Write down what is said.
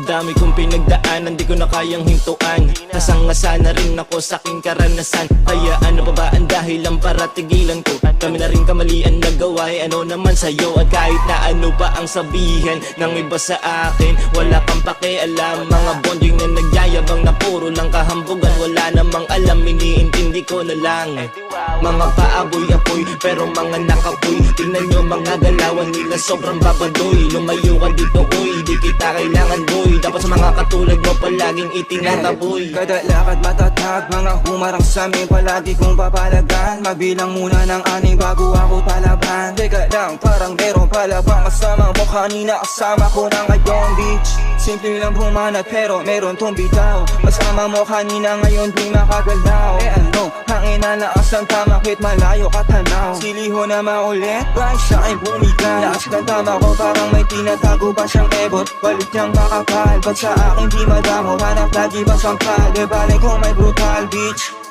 dami kong pinagdaanan, di ko na kayang hintuan. Nasangasa na rin ako sa aking karanasan. Kaya ano pa ba ang dahilan para tigilan ko? Kami na rin kamalian na gawain, ano naman sa'yo? At kahit na ano pa ang sabihin ng iba sa akin, wala kang pakialam. Mga bonding na nagyayabang na puro lang kahambugan. Wala namang alam, iniintindi ko na lang. Mga paaboy-apoy, pero mga nakapoy. Tingnan nyo mga galawan nila, sobrang babadoy. Lumayo ka dito, oy, di kita kailangan, boy. Dapat sa mga katulad mo palaging itinataboy. Kada lakad matatag, mga humarang sa amin, palagi kong papalagan. Mabilang muna ng ani bago ako palaban. Teka lang, parang meron pala bang kasama mo kanina? Kasama ko na ngayon, bitch. Simple lang bumanat pero meron tong bitaw. Kasama mo kanina ngayon di makagalaw. Eh ano, ang inalakas ng tama kahit malayo katanaw. Siliho na maulit, right siya ay bumigaw. Lakas ng tama ko parang may tinatago pa siyang ebot. Balit niyang makapal, ba't sa akin di madamo? Hanap lagi ba sampal? E balik ko may brutal, bitch.